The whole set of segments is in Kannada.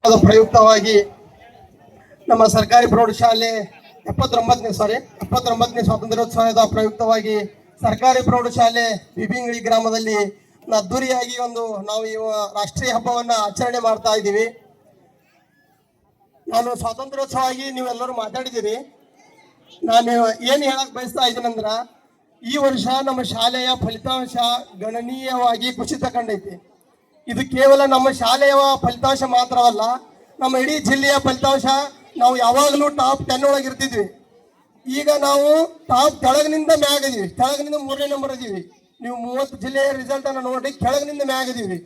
ಅದು ಪ್ರಯುಕ್ತವಾಗಿ ನಮ್ಮ ಸರ್ಕಾರಿ ಪ್ರೌಢಶಾಲೆ 79ನೇ ಸ್ವಾತಂತ್ರ್ಯೋತ್ಸವದ ಪ್ರಯುಕ್ತವಾಗಿ ಸರ್ಕಾರಿ ಪ್ರೌಢಶಾಲೆ ಬಿಬಿಂಗಳಿ ಗ್ರಾಮದಲ್ಲಿ ಅದ್ದೂರಿಯಾಗಿ ನಾವು ಈ ರಾಷ್ಟ್ರೀಯ ಹಬ್ಬವನ್ನ ಆಚರಣೆ ಮಾಡ್ತಾ ಇದ್ದೀವಿ. ನಾನು ಸ್ವಾತಂತ್ರ್ಯೋತ್ಸವವಾಗಿ ನೀವೆಲ್ಲರೂ ಮಾತಾಡಿದ್ದೀರಿ. ನಾನು ಏನು ಹೇಳಕ್ ಬಯಸ್ತಾ ಇದ್ದೀನಂದ್ರ, ಈ ವರ್ಷ ನಮ್ಮ ಶಾಲೆಯ ಫಲಿತಾಂಶ ಗಣನೀಯವಾಗಿ ಕುಸಿತ ಕಂಡೈತಿ. ಇದು ಕೇವಲ ನಮ್ಮ ಶಾಲೆಯ ಫಲಿತಾಂಶ ಮಾತ್ರವಲ್ಲ, ನಮ್ಮ ಇಡೀ ಜಿಲ್ಲೆಯ ಫಲಿತಾಂಶ. ನಾವು ಯಾವಾಗಲೂ ಟಾಪ್ 10 ಒಳಗೆ ಇರ್ತಿದ್ವಿ. ಈಗ ನಾವು ಟಾಪ್ ಕೆಳಗಿನಿಂದ ಮ್ಯಾಗ ಇದೀವಿ, ಕೆಳಗಿನಿಂದ 3ನೇ ನಂಬರ್ ಇದೀವಿ. ನೀವು 30 ಜಿಲ್ಲೆಯ ರಿಸಲ್ಟ್ ಅನ್ನ ನೋಡಿ, ಕೆಳಗಿನಿಂದ ಮ್ಯಾಗ ಇದೀವಿ.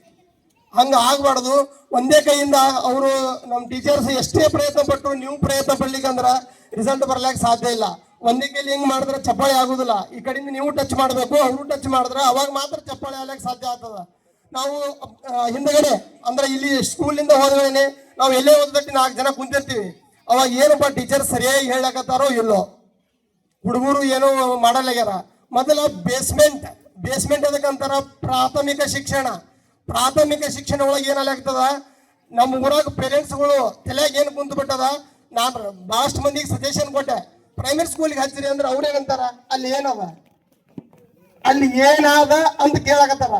ಹಂಗ ಆಗ್ಬಾರ್ದು. ಒಂದೇ ಕೈಯಿಂದ ಅವರು ನಮ್ಮ ಟೀಚರ್ಸ್ ಎಷ್ಟೇ ಪ್ರಯತ್ನ ಪಟ್ಟು ನೀವು ಪ್ರಯತ್ನ ಪಡ್ಲಿಕ್ಕಂದ್ರ ರಿಸಲ್ಟ್ ಬರ್ಲಿಕ್ಕೆ ಸಾಧ್ಯ ಇಲ್ಲ. ಒಂದೇ ಕೈಲಿ ಹೆಂಗ್ ಮಾಡಿದ್ರೆ ಚಪ್ಪಾಳೆ ಆಗುದಿಲ್ಲ. ಈ ಕಡೆಯಿಂದ ನೀವು ಟಚ್ ಮಾಡಬೇಕು, ಅವರು ಟಚ್ ಮಾಡಿದ್ರೆ ಅವಾಗ ಮಾತ್ರ ಚಪ್ಪಾಳೆ ಆಗ್ಲಿಕ್ಕೆ ಸಾಧ್ಯ ಆಗ್ತದ. ನಾವು ಹಿಂದಗಡೆ ಅಂದ್ರೆ ಇಲ್ಲಿ ಸ್ಕೂಲಿಂದ ಹೋದ್ಮೇಲೆ ನಾವು ಎಲ್ಲೇ ಓದಕ್ಕೆ 4 ಜನ ಕುಂತಿರ್ತೀವಿ. ಅವಾಗ ಏನಪ್ಪ ಟೀಚರ್ ಸರಿಯಾಗಿ ಹೇಳಕತ್ತಾರೋ ಇಲ್ಲೋ, ಹುಡುಗರು ಏನೋ ಮಾಡಲಾಗ್ಯಾರ. ಮೊದಲ ಬೇಸ್ಮೆಂಟ್ ಅದಕ್ಕಂತಾರ ಪ್ರಾಥಮಿಕ ಶಿಕ್ಷಣ ಒಳಗೆ ಏನಾಗ್ತದ, ನಮ್ಮ ಊರಾಗ ಪೇರೆಂಟ್ಸ್ಗಳು ತಲೆಯಾಗ ಏನು ಕುಂತು ಬಿಟ್ಟದ. ನಾನು ಬಹಳಷ್ಟು ಮಂದಿಗೆ ಸಜೆಷನ್ ಕೊಟ್ಟೆ, ಪ್ರೈಮರಿ ಸ್ಕೂಲ್ಗೆ ಹಚ್ಚಿರಿ ಅಂದ್ರೆ ಅವ್ರೇನಂತಾರ, ಅಲ್ಲಿ ಏನಾದ ಅಂತ ಕೇಳಕತ್ತಾರ.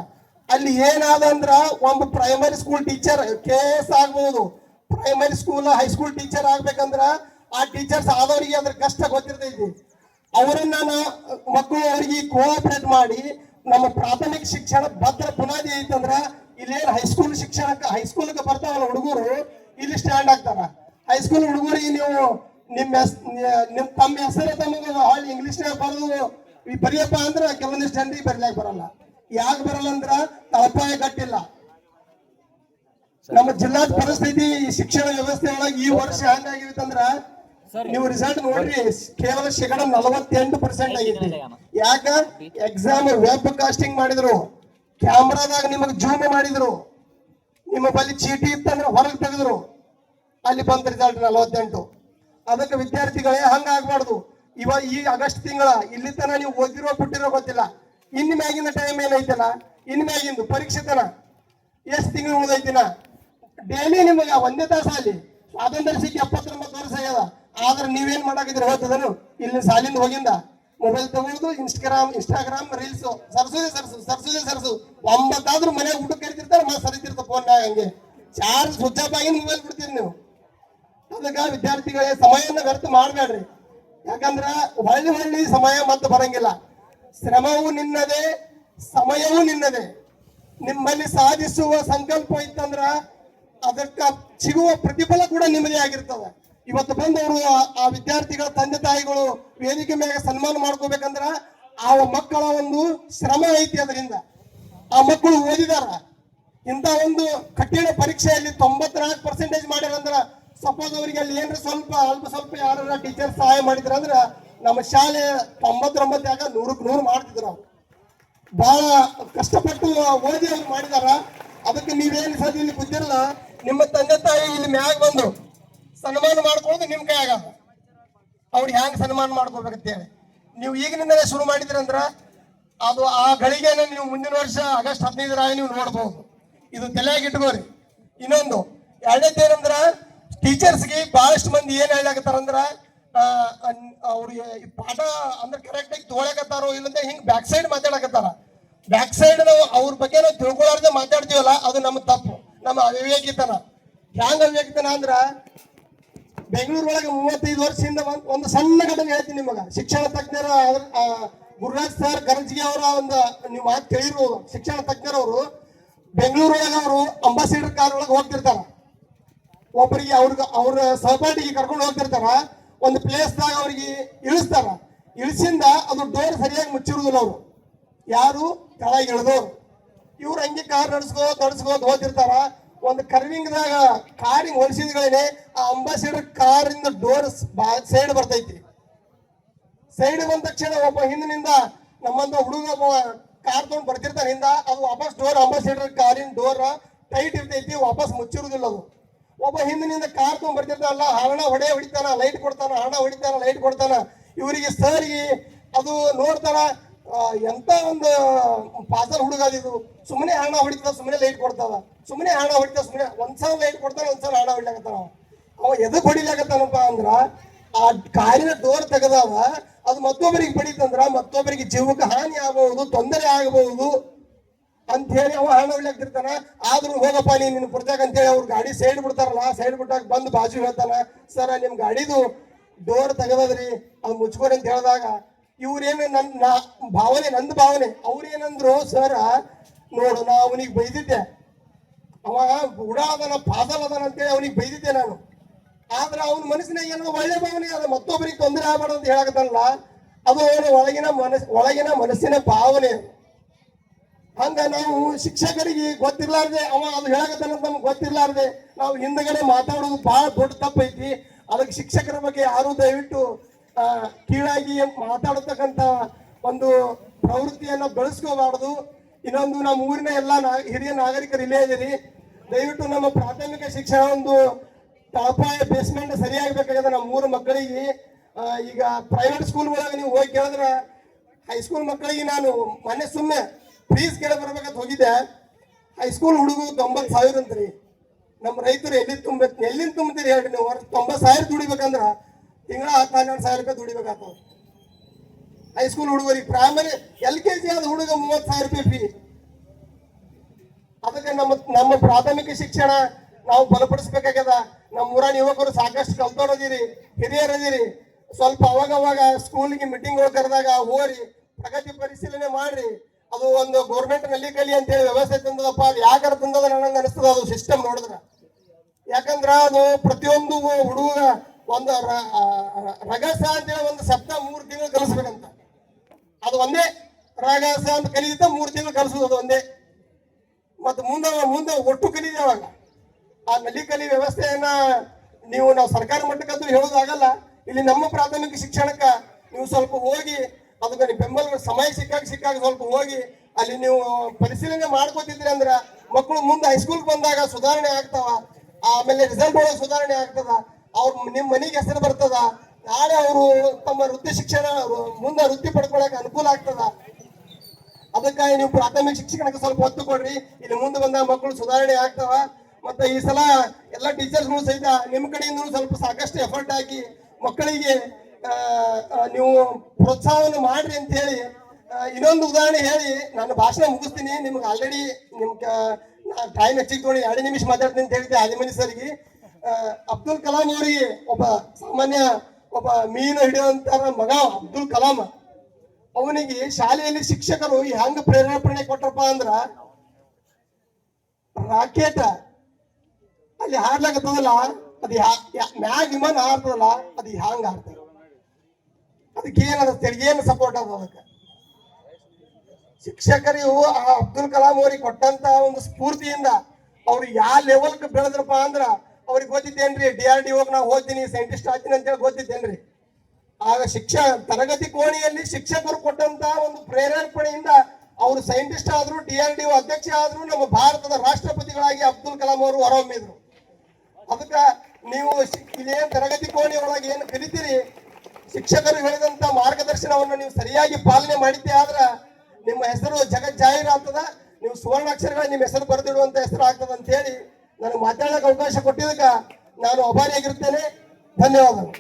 ಅಲ್ಲಿ ಏನಾದ ಅಂದ್ರ ಒಬ್ಬ ಪ್ರೈಮರಿ ಸ್ಕೂಲ್ ಟೀಚರ್ KS ಆಗ್ಬಹುದು, ಪ್ರೈಮರಿ ಸ್ಕೂಲ್ ಹೈಸ್ಕೂಲ್ ಟೀಚರ್ ಆಗ್ಬೇಕಂದ್ರ ಆ ಟೀಚರ್ಸ್ ಆದವರಿಗೆ ಅದ್ರ ಕಷ್ಟ ಗೊತ್ತಿರ್ತೈತಿ. ಅವರನ್ನ ಮಕ್ಕಳು ಅವರಿಗೆ ಕೋಆಪರೇಟ್ ಮಾಡಿ ನಮ್ಮ ಪ್ರಾಥಮಿಕ ಶಿಕ್ಷಣ ಭದ್ರ ಬುನಾದಿ ಐತಂದ್ರ ಇಲ್ಲೇನು ಹೈಸ್ಕೂಲ್ಗೆ ಬರ್ತಾವಲ್ಲ ಹುಡುಗರು, ಇಲ್ಲಿ ಸ್ಟ್ಯಾಂಡ್ ಆಗ್ತಾರ. ಹೈಸ್ಕೂಲ್ ಹುಡುಗರಿಗೆ ನೀವು ತಮ್ಮ ಹೆಸರು ತಮಗೆ ಇಂಗ್ಲಿಷ್ನಾಗ ಬರೆದು ಬರೆಯಪ್ಪ ಅಂದ್ರ ಕೆಲವೊಂದಿಷ್ಟು ಜನರಿಗೆ ಬರೀಲಾಕ ಬರಲ್ಲ. ಯಾಕೆ ಬರಲ್ಲ ಅಂದ್ರ ತಳಪಾಯ ಗಟ್ಟಿಲ್ಲ. ನಮ್ಮ ಜಿಲ್ಲಾ ಪರಿಸ್ಥಿತಿ ಶಿಕ್ಷಣ ವ್ಯವಸ್ಥೆ ಒಳಗೆ ಈ ವರ್ಷ ಹೆಂಗಾಗಿತ್ತಂದ್ರ, ನೀವು ರಿಸಲ್ಟ್ ನೋಡ್ರಿ, ಕೇವಲ 48% ಆಗೈತಿ. ಯಾಕ? ಎಕ್ಸಾಮ್ ವೆಬ್ ಕಾಸ್ಟಿಂಗ್ ಮಾಡಿದ್ರು, ಕ್ಯಾಮ್ರಾದಾಗ ನಿಮಗೆ ಜೂಮ್ ಮಾಡಿದ್ರು, ನಿಮ್ಮ ಬಳಿ ಚೀಟಿ ಇತ್ತಂದ್ರೆ ಹೊರಗೆ ತೆಗೆದ್ರು, ಅಲ್ಲಿ ಬಂದ ರಿಸಲ್ಟ್ 48. ಅದಕ್ಕೆ ವಿದ್ಯಾರ್ಥಿಗಳೇ ಹಂಗಾಗ್ಬಾರ್ದು. ಈ ಆಗಸ್ಟ್ ತಿಂಗಳ ಇಲ್ಲಿ ತನ ನೀವು ಓದಿರೋ ಬಿಟ್ಟಿರೋ ಗೊತ್ತಿಲ್ಲ. ಇನ್ನು ಮ್ಯಾಗಿನ ಟೈಮ್ ಏನೈತಲ್ಲ, ಇನ್ನು ಮ್ಯಾಗಿಂದು ಪರೀಕ್ಷೆ ತನ ಎಷ್ಟು ತಿಂಗಳು ಉಳಿದೈತಿನ. ಡೈಲಿ ನಿಮಗೆ ಒಂದೇ ತಾಸ ಅಲ್ಲಿ ಸ್ವಾತಂತ್ರ್ಯ ಸಿಕ್ಕಿ 79 ವರ್ಷ ಆಗ್ಯದ. ಆದ್ರೆ ನೀವೇನ್ ಮಾಡಾಕಿದ್ರಿ ಹೋಗ್ತದನು, ಇಲ್ಲಿ ಸಾಲಿಂದ ಹೋಗಿಂದ ಮೊಬೈಲ್ ತಗೊಳುದು, ಇನ್ಸ್ಟಾಗ್ರಾಮ್ ರೀಲ್ಸ್ ಸರ್ಸು 9 ಆದ್ರೂ ಮನೆಯಾಗ ಊಟ ಕರಿತಿರ್ತಾರೆ, ಮತ್ತೆ ಸರಿತಿರ್ತ ಫೋನ್ ಹಂಗೆ ಚಾರ್ಜ್ ಸ್ವಿಚ್ ಆಫ್ ಆಗಿ ಮೊಬೈಲ್ ಬಿಡ್ತೀರಿ ನೀವು. ಅದಕ್ಕ ವಿದ್ಯಾರ್ಥಿಗಳೇ ಸಮಯನ ವ್ಯರ್ಥ ಮಾಡ್ಬೇಡ್ರಿ. ಯಾಕಂದ್ರ ಹೊಳ್ಳಿ ಸಮಯ ಮತ್ತೆ ಬರಂಗಿಲ್ಲ. ಶ್ರಮವು ನಿನ್ನದೇ, ಸಮಯವೂ ನಿನ್ನದೇ. ನಿಮ್ಮಲ್ಲಿ ಸಾಧಿಸುವ ಸಂಕಲ್ಪ ಇತ್ತಂದ್ರ ಅದಕ್ಕ ಸಿಗುವ ಪ್ರತಿಫಲ ಕೂಡ ನಿಮ್ಮದೇ ಆಗಿರ್ತದೆ. ಇವತ್ತು ಬಂದವರು ಆ ವಿದ್ಯಾರ್ಥಿಗಳ ತಂದೆ ತಾಯಿಗಳು ವೇದಿಕೆ ಮೇಲೆ ಸನ್ಮಾನ ಮಾಡ್ಕೋಬೇಕಂದ್ರ ಆ ಮಕ್ಕಳ ಒಂದು ಶ್ರಮ ಐತಿ. ಅದರಿಂದ ಆ ಮಕ್ಕಳು ಓದಿದಾರ. ಇಂಥ ಒಂದು ಕಠಿಣ ಪರೀಕ್ಷೆಯಲ್ಲಿ 94% ಮಾಡ್ಯಾರಂದ್ರ ಸಪೋಸ್ ಅವರಿಗೆ ಅಲ್ಲಿ ಏನ್ರ ಸ್ವಲ್ಪ ಯಾರ ಟೀಚರ್ ಸಹಾಯ ಮಾಡಿದ್ರ ಅಂದ್ರ ನಮ್ಮ ಶಾಲೆ 99 ಯಾಕ 100ಕ್ಕೆ 100 ಮಾಡ್ತಿದ್ರು. ಅವ್ರು ಬಹಳ ಕಷ್ಟಪಟ್ಟು ಓದಿ ಅವ್ರು ಮಾಡಿದಾರ. ಅದಕ್ಕೆ ನೀವೇನು ಸದ್ಯ ಇಲ್ಲಿ ಗೊತ್ತಿರಲ್ಲ, ನಿಮ್ಮ ತಂದೆ ತಾಯಿ ಇಲ್ಲಿ ಮ್ಯಾಗ ಬಂದು ಸನ್ಮಾನ ಮಾಡ್ಕೊಳ್ಳೋದು ನಿಮ್ ಕೈ ಆಗ. ಅವ್ರಿಗೆ ಹ್ಯಾಂಗ ಸನ್ಮಾನ ಮಾಡ್ಕೋಬೇಕಂತೇಳಿ ನೀವು ಈಗಿನಿಂದಲೇ ಶುರು ಮಾಡಿದ್ರಂದ್ರ ಅದು ಆ ಗಳಿಗೆನ ನೀವು ಮುಂದಿನ ವರ್ಷ ಆಗಸ್ಟ್ 15 ನೀವು ನೋಡ್ಬೋದು. ಇದು ತಲೆಯಾಗಿ ಇಟ್ಕೋರಿ. ಇನ್ನೊಂದು ಎರಡನೇದೇನಂದ್ರ, ಟೀಚರ್ಸ್ಗೆ ಬಹಳಷ್ಟು ಮಂದಿ ಏನ್ ಹೇಳಕತ್ತಾರಂದ್ರ, ಅವ್ರಿಗೆ ಪಾಠ ಅಂದ್ರೆ ಕರೆಕ್ಟ್ ಆಗಿ ತಗೊಳಕತ್ತಾರೋ ಇಲ್ಲಂತ ಹಿಂಗ್ ಬ್ಯಾಕ್ ಸೈಡ್ ಮಾತಾಡಕತ್ತಾರ. ಬ್ಯಾಕ್ ಸೈಡ್ ನಾವು ಅವ್ರ ಬಗ್ಗೆ ನಾವು ತಿಳ್ಕೊಳ್ಳಾರ್ದೆ ಮಾತಾಡ್ತೀವಲ್ಲ, ಅದು ನಮ್ಮ ತಪ್ಪು, ನಮ್ಮ ಅವಿವೇಕಿತನ. ಹ್ಯಾಂಗ ಅವಿವೇಕಿತನ ಅಂದ್ರ, ಬೆಂಗಳೂರೊಳಗೆ 35 ವರ್ಷದಿಂದ ಒಂದು ಸಣ್ಣ ಘಟನೆ ಹೇಳ್ತೀನಿ ನಿಮಗ. ಶಿಕ್ಷಣ ತಜ್ಞರ ಗುರುರಾಜ್ ಸರ್ ಗರಜ್ಗಿ ಅವರ ಒಂದು ನೀವು ಮಾತು ಕೇಳಿರ್ಬೋದು. ಶಿಕ್ಷಣ ತಜ್ಞರವರು ಬೆಂಗಳೂರೊಳಗೆ ಅವರು ಅಂಬಾಸಿಡರ್ ಕಾರ್ ಒಳಗೆ ಹೋಗ್ತಿರ್ತಾರ. ಒಬ್ಬರಿಗೆ ಅವ್ರ ಸಹಪಾಠಿಗೆ ಕರ್ಕೊಂಡು ಹೋಗ್ತಿರ್ತಾರ. ಒಂದು ಪ್ಲೇಸ್ದಾಗ ಅವ್ರಿಗೆ ಇಳಿಸ್ತಾರ. ಇಳಿಸಿಂದ ಅದು ಡೋರ್ ಸರಿಯಾಗಿ ಮುಚ್ಚಿರುವುದಿಲ್ಲ. ಅವರು ಯಾರು ಕೆಳಗೆ ಇಳಿದವ್ರು. ಇವ್ರು ಹಂಗೆ ಕಾರ್ ನಡ್ಸ್ಕೋತ ಹೋಗ್ತಿರ್ತಾರ. ಒಂದು ಕರ್ವಿಂಗ್ದಾಗ ಕಾರಿಂಗ್ ಹೊಲಿಸಿದ್ಗಳೇನೆ ಆ ಅಂಬಾಸಿಡರ್ ಕಾರಿಂದ ಡೋರ್ ಸೈಡ್ ಬರ್ತೈತಿ. ಸೈಡ್ ಬಂದ ತಕ್ಷಣ ಒಬ್ಬ ಹಿಂದಿನಿಂದ ನಮ್ಮಂತ ಹುಡುಗ ಕಾರ್ ತಗೊಂಡು ಬರ್ತಿರ್ತಾನೆ ಹಿಂದ. ಅದು ವಾಪಸ್ ಡೋರ್ ಅಂಬಾಸಿಡರ್ ಕಾರಿನ ಡೋರ್ ಟೈಟ್ ಇರ್ತೈತಿ, ವಾಪಸ್ ಮುಚ್ಚಿರುವುದಿಲ್ಲ. ಅದು ಒಬ್ಬ ಹಿಂದಿನಿಂದ ಕಾರ್ ತಗೊಂಡ್ ಬರ್ತಿರ್ತಾನಲ್ಲ, ಹಣ ಹೊಡಿತಾನ, ಲೈಟ್ ಕೊಡ್ತಾನ, ಹಣ ಹೊಡಿತಾನ, ಲೈಟ್ ಕೊಡ್ತಾನ. ಇವರಿಗೆ ಸರ್ಗೆ ಅದು ನೋಡ್ತಾರ, ಎಂತ ಒಂದು ಪಾಸಲ್ ಹುಡುಗ ಇದು. ಸುಮ್ಮನೆ ಹಣ ಹೊಡಿತಾವ, ಸುಮ್ಮನೆ ಲೈಟ್ ಕೊಡ್ತಾವ, ಸುಮ್ಮನೆ ಹಣ ಹೊಡಿತಾವ, ಸುಮ್ಮನೆ ಒಂದ್ಸಲ ಲೈಟ್ ಕೊಡ್ತಾನ, ಒಂದ್ಸಲ ಹಣ ಹೊಡಿಲಾಕತ್ತಾನ. ಅವ ಎದಕ್ ಹೊಡಿಲಾಕತ್ತಾನಪ್ಪ ಅಂದ್ರ ಆ ಕಾರಿನ ಡೋರ್ ತೆಗದಾವ, ಅದು ಮತ್ತೊಬ್ಬರಿಗೆ ಬಡಿತಂದ್ರ ಮತ್ತೊಬ್ಬರಿಗೆ ಜೀವಕ್ಕೆ ಹಾನಿ ಆಗಬಹುದು, ತೊಂದರೆ ಆಗಬಹುದು ಅಂತ ಹೇಳಿ ಅವ ಹಣ ಹೊಡ್ಲಾಕ್ತಿರ್ತಾನ. ಆದ್ರೂ ಹೋಗಪ್ಪ ನೀನು ಕೊಡ್ತಾಕ ಅಂತ ಹೇಳಿ ಅವ್ರ ಗಾಡಿ ಸೈಡ್ ಬಿಡ್ತಾರಲ್ಲ, ಸೈಡ್ ಬಿಟ್ಟಾಗ ಬಂದು ಬಾಜು ಹೇಳ್ತಾನ, ಸರ್ ನಿಮ್ ಗಾಡಿದು ಡೋರ್ ತೆಗದ್ರಿ, ಅದು ಮುಚ್ಕೋರಿ ಅಂತ ಹೇಳಿದಾಗ ಇವ್ರೇನು ನನ್ನ ಭಾವನೆ, ನಂದು ಭಾವನೆ, ಅವ್ರೇನಂದ್ರು ಸರ್ ನೋಡು ನಾ ಅವನಿಗೆ ಬೈದಿದ್ದೆ, ಅವ ಬುಡ ಅದನ ಪಾದಲ್ ಅದನ ಅಂತೇಳಿ ಅವನಿಗೆ ಬೈದಿದ್ದೆ ನಾನು. ಆದ್ರೆ ಅವನ ಮನಸ್ಸಿನಾಗ ಏನೋ ಒಳ್ಳೆ ಭಾವನೆ ಅದ, ಮತ್ತೊಬ್ಬರಿಗೆ ತೊಂದರೆ ಆಗ್ಬಾರ್ದು ಅಂತ ಹೇಳಕತ್ತಲ್ಲ, ಅದು ಅವನ ಒಳಗಿನ ಮನಸ್ಸಿನ ಭಾವನೆ. ಹಂಗ ನಾವು ಶಿಕ್ಷಕರಿಗೆ ಗೊತ್ತಿರ್ಲಾರ್ದೆ ಅವ ಅದು ಹೇಳಕತ್ತಾನಂತ ನಮ್ಗೆ ಗೊತ್ತಿರ್ಲಾರ್ದೆ ನಾವು ಹಿಂದಗಡೆ ಮಾತಾಡೋದು ಬಹಳ ದೊಡ್ಡ ತಪ್ಪೈತಿ. ಅದಕ್ಕೆ ಶಿಕ್ಷಕರ ಬಗ್ಗೆ ಯಾರು ದಯವಿಟ್ಟು ಕೀಳಾಗಿ ಮಾತಾಡತಕ್ಕಂತ ಒಂದು ಪ್ರವೃತ್ತಿಯನ್ನ ಬೆಳೆಸ್ಕೋಬಾರ್ದು. ಇನ್ನೊಂದು ನಮ್ಮ ಊರಿನ ಎಲ್ಲ ಹಿರಿಯ ನಾಗರಿಕರು ಇಲ್ಲೇ ಇದೀರಿ, ದಯವಿಟ್ಟು ನಮ್ಮ ಪ್ರಾಥಮಿಕ ಶಿಕ್ಷಣ ಒಂದು ತಳಪಾಯ ಬೇಸ್ಮೆಂಟ್ ಸರಿಯಾಗಬೇಕಾಗಿದೆ ನಮ್ಮ ಊರ ಮಕ್ಕಳಿಗೆ. ಈಗ ಪ್ರೈವೇಟ್ ಸ್ಕೂಲ್ ಒಳಗೆ ನೀವು ಹೋಗಿ ಕೇಳಿದ್ರೆ ಹೈಸ್ಕೂಲ್ ಮಕ್ಕಳಿಗೆ ನಾನು ಮೊನ್ನೆ ಸುಮ್ಮನೆ ಫೀಸ್ ಕೇಳ ಬರ್ಬೇಕಂತ ಹೋಗಿದ್ದೆ, ಹೈಸ್ಕೂಲ್ ಹುಡುಗರು 90,000 ಅಂತ್ರಿ. ನಮ್ಮ ರೈತರು ಎಲ್ಲಿಂದ ತುಂಬ್ತೀರಿ ಹೇಳ್ರಿ ನೀವು? 90,000 ದುಡಿಬೇಕಂದ್ರ ತಿಂಗಳ 10-12 ರೂಪಾಯಿ ದುಡಿಬೇಕಾಗ್ತದೆ ಹೈಸ್ಕೂಲ್ ಹುಡುಗರಿಗೆ. ಪ್ರೈಮರಿ LKG ಆದ ಹುಡುಗ 30,000 ರೂಪಾಯಿ ಫೀ. ಅದಕ್ಕೆ ನಮ್ಮ ಪ್ರಾಥಮಿಕ ಶಿಕ್ಷಣ ನಾವು ಬಲಪಡಿಸ್ಬೇಕಾಗ್ಯದ. ನಮ್ಮ ಊರಿನ ಯುವಕರು ಸಾಕಷ್ಟು ಕಲ್ತೋರದಿರಿ, ಹಿರಿಯರದಿರಿ, ಸ್ವಲ್ಪ ಅವಾಗ ಸ್ಕೂಲಿಗೆ ಮೀಟಿಂಗ್ ಕರೆದಾಗ ಹೋರಿ ಪ್ರಗತಿ ಪರಿಶೀಲನೆ ಮಾಡ್ರಿ. ಅದು ಒಂದು ಗೌರ್ಮೆಂಟ್ ನಲ್ಲಿ ಕಲಿ ಅಂತ ಹೇಳಿ ವ್ಯವಸ್ಥೆ ತಂದದಪ್ಪ, ಅದು ಯಾಕಾರ ತಂದದ ನನಗೆ ಅನಿಸ್ತದ ಅದು ಸಿಸ್ಟಮ್ ನೋಡಿದ್ರ. ಯಾಕಂದ್ರ ಅದು ಪ್ರತಿಯೊಂದು ಹುಡುಗ ಒಂದು ರಗಸ ಅಂತೇಳಿ ಒಂದು ಸಪ್ತಾಹ 3 ತಿಂಗಳು ಕಲಿಸ್ಬೇಕಂತ. ಅದು ಒಂದೇ ರಗಸ ಅಂತ ಕಲಿಯುತ್ತ 3 ತಿಂಗಳು ಕಲಿಸೋದು ಅದು ಒಂದೇ. ಮತ್ತೆ ಮುಂದೆ ಒಟ್ಟು ಕಲಿದೆ ಅವಾಗ. ಆ ನಲ್ಲಿ ಕಲಿ ವ್ಯವಸ್ಥೆಯನ್ನ ನಾವು ಸರ್ಕಾರ ಮಟ್ಟಕ್ಕಂತೂ ಹೇಳೋದಾಗಲ್ಲ. ಇಲ್ಲಿ ನಮ್ಮ ಪ್ರಾಥಮಿಕ ಶಿಕ್ಷಣಕ್ಕ ನೀವು ಸ್ವಲ್ಪ ಹೋಗಿ ಅದಕ್ಕೆ ಬೆಂಬಲ ಸಮಯ ಸಿಕ್ಕಾಗ ಸ್ವಲ್ಪ ಹೋಗಿ ಅಲ್ಲಿ ನೀವು ಪರಿಶೀಲನೆ ಮಾಡ್ಕೋತಿದ್ರಿ ಅಂದ್ರ ಮಕ್ಕಳು ಮುಂದೆ ಹೈಸ್ಕೂಲ್ ಬಂದಾಗ ಸುಧಾರಣೆ ಆಗ್ತಾವ. ಆಮೇಲೆ ರಿಸಲ್ಟ್ ಒಳಗೆ ಸುಧಾರಣೆ ಆಗ್ತದ, ಅವ್ರ ನಿಮ್ ಮನೆಗೆ ಹೆಸರು ಬರ್ತದ, ನಾಳೆ ಅವರು ತಮ್ಮ ವೃತ್ತಿ ಶಿಕ್ಷಣ ಮುಂದೆ ವೃತ್ತಿ ಪಡ್ಕೊಳಕ್ ಅನುಕೂಲ ಆಗ್ತದ. ಅದಕ್ಕಾಗಿ ನೀವು ಪ್ರಾಥಮಿಕ ಶಿಕ್ಷಣಕ್ಕೆ ಸ್ವಲ್ಪ ಒತ್ತು ಕೊಡ್ರಿ, ಇಲ್ಲಿ ಮುಂದೆ ಬಂದಾಗ ಮಕ್ಕಳು ಸುಧಾರಣೆ ಆಗ್ತಾವ. ಮತ್ತೆ ಈ ಸಲ ಎಲ್ಲ ಟೀಚರ್ಸ್ಗಳು ಸಹಿತ ನಿಮ್ಮ ಕಡೆಯಿಂದ ಸ್ವಲ್ಪ ಸಾಕಷ್ಟು ಎಫರ್ಟ್ ಹಾಕಿ ಮಕ್ಕಳಿಗೆ ನೀವು ಪ್ರೋತ್ಸಾಹವನ್ನು ಮಾಡ್ರಿ ಅಂತ ಹೇಳಿ ಇನ್ನೊಂದು ಉದಾಹರಣೆ ಹೇಳಿ ನಾನು ಭಾಷಣ ಮುಗಿಸ್ತೀನಿ. ನಿಮ್ಗೆ ಆಲ್ರೆಡಿ ಟೈಮ್ ಹೆಚ್ಚಿಗೆ ತೊಗೊಂಡು 2 ನಿಮಿಷ ಮಾತಾಡ್ತೀನಿ ಅಂತ ಹೇಳಿದ್ದೆ ಆದಿಮನಿ ಸರ್ಗೆ. ಅಬ್ದುಲ್ ಕಲಾಂ ಅವರಿಗೆ ಒಬ್ಬ ಮೀನು ಹಿಡಿಯುವಂತ ಮಗ ಅಬ್ದುಲ್ ಕಲಾಂ, ಅವನಿಗೆ ಶಾಲೆಯಲ್ಲಿ ಶಿಕ್ಷಕರು ಹೆಂಗ ಪ್ರೇರೇಪಣೆ ಕೊಟ್ರಪ್ಪ ಅಂದ್ರ, ರಾಕೆಟ್ ಅಲ್ಲಿ ಹಾರ್ಲಾಕತ್ತದಲ್ಲ, ಅದು ಮ್ಯಾಗ ವಿಮಾನ ಹಾರ್ತದಲ್ಲ, ಅದು ಹ್ಯಾಂಗ ಹಾರ್ತದ, ಅದಕ್ಕೆ ಏನು ಸಪೋರ್ಟ್ ಅದ. ಅದಕ್ಕೆ ಶಿಕ್ಷಕರಿಗೂ ಆ ಅಬ್ದುಲ್ ಕಲಾಂ ಅವ್ರಿಗೆ ಕೊಟ್ಟಂತ ಒಂದು ಸ್ಫೂರ್ತಿಯಿಂದ ಅವ್ರು ಯಾವ ಲೆವೆಲ್ಗೆ ಬೆಳೆದ್ರಪ್ಪ ಅಂದ್ರ ಅವ್ರಿಗೆ ಗೊತ್ತಿತ್ತೇನ್ರಿ, DRDO ನಾವು ಓದ್ತೀನಿ ಸೈಂಟಿಸ್ಟ್ ಆಗ್ತೀನಿ ಅಂತ ಹೇಳಿ ಗೊತ್ತಿತ್ತೇನ್ರಿ. ಆಗ ತರಗತಿ ಕೋಣೆಯಲ್ಲಿ ಶಿಕ್ಷಕರು ಕೊಟ್ಟಂತ ಒಂದು ಪ್ರೇರೇಪಣೆಯಿಂದ ಅವರು ಸೈಂಟಿಸ್ಟ್ ಆದ್ರು, DRDO ಅಧ್ಯಕ್ಷ ಆದ್ರು, ನಮ್ಮ ಭಾರತದ ರಾಷ್ಟ್ರಪತಿಗಳಾಗಿ ಅಬ್ದುಲ್ ಕಲಾಂ ಅವರು ಹೊರಹೊಮ್ಮಿದ್ರು. ಅದಕ್ಕ ನೀವು ಇದೇನ್ ತರಗತಿ ಕೋಣೆ ಒಳಗೆ ಏನು ಕಲಿತೀರಿ, ಶಿಕ್ಷಕರು ಹೇಳಿದಂತ ಮಾರ್ಗದರ್ಶನವನ್ನು ನೀವು ಸರಿಯಾಗಿ ಪಾಲನೆ ಮಾಡಿದ್ದೆ ಆದ್ರ ನಿಮ್ಮ ಹೆಸರು ಜಗಜ್ಜಾಹೀರಾಗ್ತದ, ನೀವು ಸುವರ್ಣಾಕ್ಷರಗಳ ನಿಮ್ಮ ಹೆಸರು ಬರೆದಿಡುವಂತ ಹೆಸರು ಆಗ್ತದ ಅಂತ ಹೇಳಿ ನನಗೆ ಮಾತಾಡಕ್ಕೆ ಅವಕಾಶ ಕೊಟ್ಟಿದ್ದಕ್ಕ ನಾನು ಅಭಾರಿಯಾಗಿರ್ತೇನೆ. ಧನ್ಯವಾದಗಳು.